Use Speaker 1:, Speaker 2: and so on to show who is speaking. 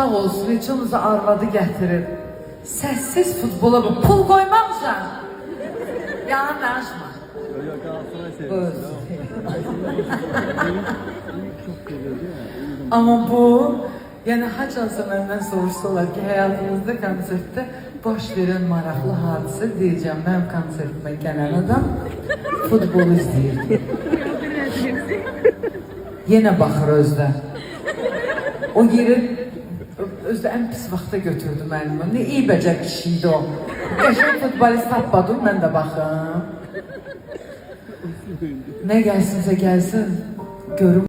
Speaker 1: sağ olsun, heç olmasa arvadı gətirir. Səssiz futbola bu. Pul qoymamışsan. Yalan danışma. Ama bu, yəni haçansa məndən soruşsalar ki, həyatınızda konsertdə baş verən maraqlı hadisə deyəcəm, mənim konsertimə gələn adam futbolu izləyirdi. Yenə baxır özdə. O yeri özdə ən pis vaxta götürdü mənim. Ne iyi bəcər kişiydi o. Qəşəng futbolist tapmadım, mən də baxım. Ne gəlsinsə gəlsin, görüm.